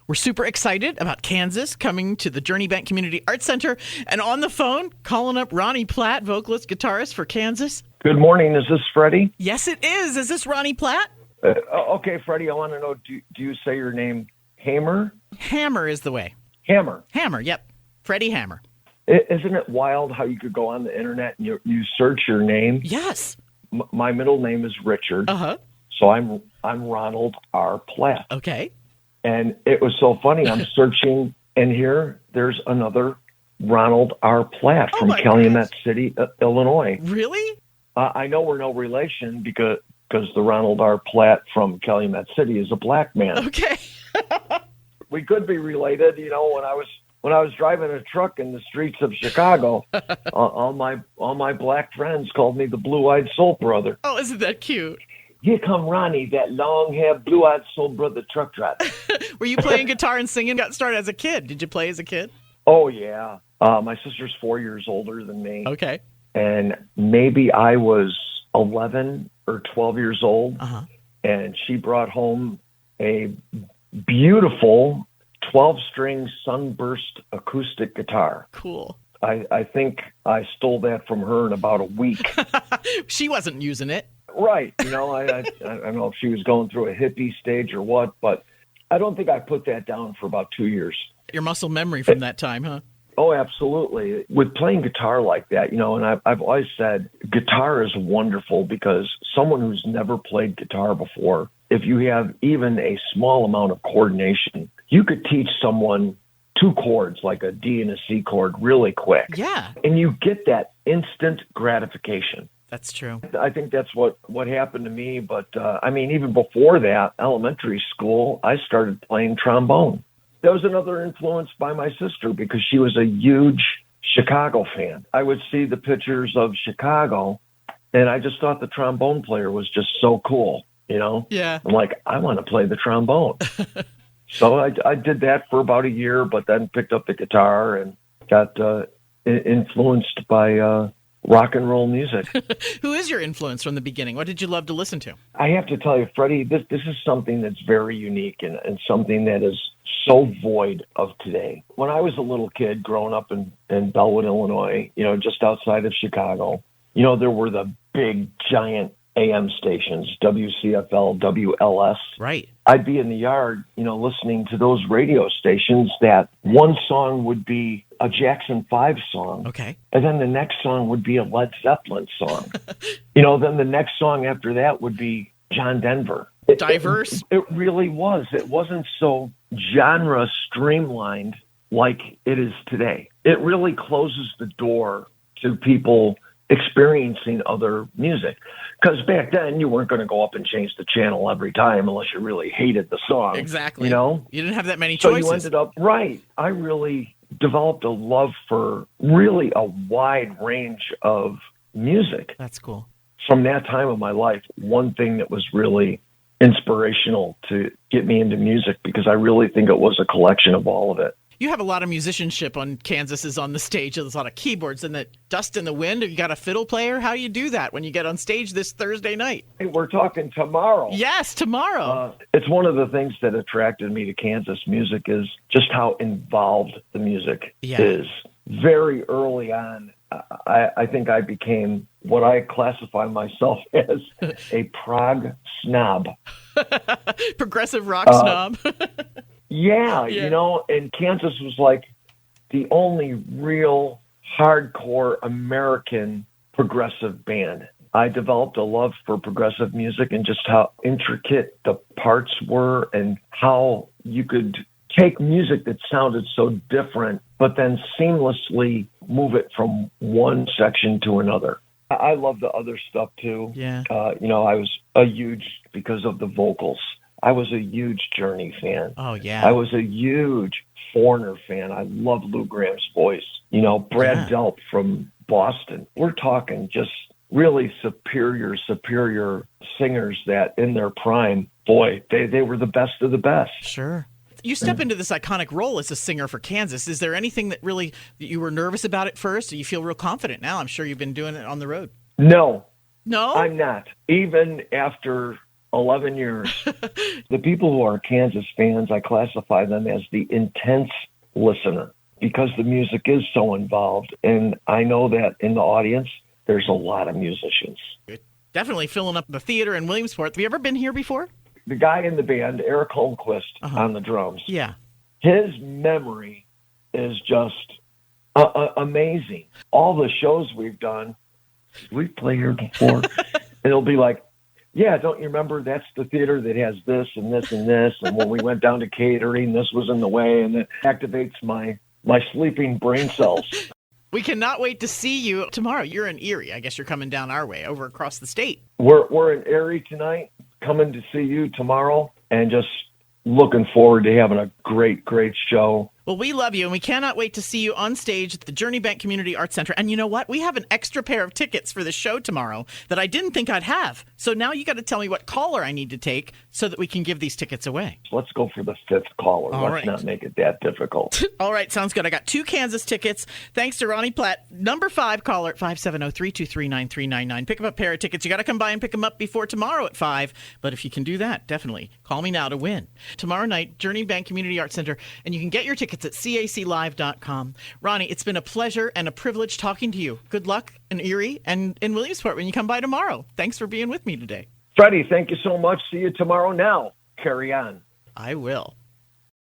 We're super excited about Kansas coming to the Journey Bank Community Arts Center. And on the phone, calling up Ronnie Platt, vocalist, guitarist for Kansas. Good morning. Is this Freddi? Yes, it is. Is this Ronnie Platt? Okay, Freddi, I want to know, do you say your name Hamer? Hammer is the way. Hammer. Hammer, yep. Freddie Hammer. Isn't it wild how you could go on the internet and you search your name? Yes. My middle name is Richard. Uh-huh. So I'm Ronald R. Platt. Okay. And it was so funny. I'm searching, and here there's another Ronald R. Platt from Calumet City, Illinois. Really? I know we're no relation because the Ronald R. Platt from Calumet City is a black man. Okay. We could be related. You know, when I was driving a truck in the streets of Chicago, all my black friends called me the blue-eyed soul brother. Oh, isn't that cute? Here come Ronnie, that long-haired, blue-eyed soul brother truck driver. Were you playing guitar and singing? Got started as a kid. Did you play as a kid? Oh, yeah. My sister's 4 years older than me. Okay. And maybe I was 11 or 12 years old, and she brought home a beautiful 12-string sunburst acoustic guitar. Cool. I think I stole that from her in about a week. She wasn't using it. Right. You know, I don't know if she was going through a hippie stage or what, but I don't think I put that down for about 2 years. Your muscle memory from that time, huh? Oh, absolutely. With playing guitar like that, you know, and I've always said guitar is wonderful because someone who's never played guitar before, if you have even a small amount of coordination, you could teach someone 2 chords, like a D and a C chord, really quick. Yeah. And you get that instant gratification. That's true. I think that's what happened to me. But, I mean, even before that, elementary school, I started playing trombone. That was another influence by my sister because she was a huge Chicago fan. I would see the pictures of Chicago, and I just thought the trombone player was just so cool, you know? Yeah. I'm like, I want to play the trombone. So I did that for about a year, but then picked up the guitar and got influenced by rock and roll music. Who is your influence from the beginning? What did you love to listen to? I have to tell you, Freddi, this is something that's very unique and something that is so void of today. When I was a little kid growing up in Bellwood, Illinois, you know, just outside of Chicago, you know, there were the big, giant AM stations, WCFL, WLS. Right. I'd be in the yard, you know, listening to those radio stations that one song would be a Jackson 5 song. Okay. And then the next song would be a Led Zeppelin song. You know, then the next song after that would be John Denver. Diverse. It really was. It wasn't so genre streamlined like it is today. It really closes the door to people experiencing other music. Because back then, you weren't going to go up and change the channel every time unless you really hated the song. Exactly. You know? You didn't have that many choices. So you ended up, right. I really developed a love for really a wide range of music. That's cool. From that time of my life, one thing that was really inspirational to get me into music, because I really think it was a collection of all of it. You have a lot of musicianship on Kansas is on the stage. There's a lot of keyboards and the dust in the wind. You got a fiddle player? How do you do that when you get on stage this Thursday night? Hey, we're talking tomorrow. Yes, tomorrow. It's one of the things that attracted me to Kansas music is just how involved the music is. Very early on, I think I became what I classify myself as a prog snob. Progressive rock snob. Yeah, you know, and Kansas was like the only real hardcore American progressive band. I developed a love for progressive music and just how intricate the parts were and how you could take music that sounded so different, but then seamlessly move it from one section to another. I love the other stuff too. Yeah. You know, I was a huge, because of the vocals, I was a huge Journey fan. Oh, yeah. I was a huge Foreigner fan. I love Lou Graham's voice. You know, Brad Delp from Boston. We're talking just really superior singers that in their prime, boy, they were the best of the best. Sure. You step into this iconic role as a singer for Kansas. Is there anything that you were nervous about at first? Or you feel real confident now? I'm sure you've been doing it on the road. No. No? I'm not. Even after 11 years. The people who are Kansas fans, I classify them as the intense listener because the music is so involved. And I know that in the audience, there's a lot of musicians. Definitely filling up the theater in Williamsport. Have you ever been here before? The guy in the band, Eric Holmquist, on the drums. Yeah. His memory is just amazing. All the shows we've done, we've played here before. It'll be like, yeah, don't you remember that's the theater that has this and this and this? And when we went down to catering, this was in the way, and it activates my sleeping brain cells. We cannot wait to see you tomorrow. You're in Erie. I guess you're coming down our way, over across the state. We're in Erie tonight, coming to see you tomorrow, and just looking forward to having a great, great show. Well, we love you, and we cannot wait to see you on stage at the Journey Bank Community Arts Center. And you know what? We have an extra pair of tickets for the show tomorrow that I didn't think I'd have. So now you got to tell me what caller I need to take so that we can give these tickets away. Let's go for the fifth caller. Let's not make it that difficult. All right, sounds good. I got 2 Kansas tickets. Thanks to Ronnie Platt. Number 5 caller at 570-323-9399. Pick up a pair of tickets. You got to come by and pick them up before tomorrow at 5. But if you can do that, definitely call me now to win. Tomorrow night, Journey Bank Community Arts Center, and you can get your tickets at CAClive.com. Ronnie, it's been a pleasure and a privilege talking to you. Good luck in Erie and in Williamsport when you come by tomorrow. Thanks for being with me today. Freddi, thank you so much. See you tomorrow now. Carry on. I will.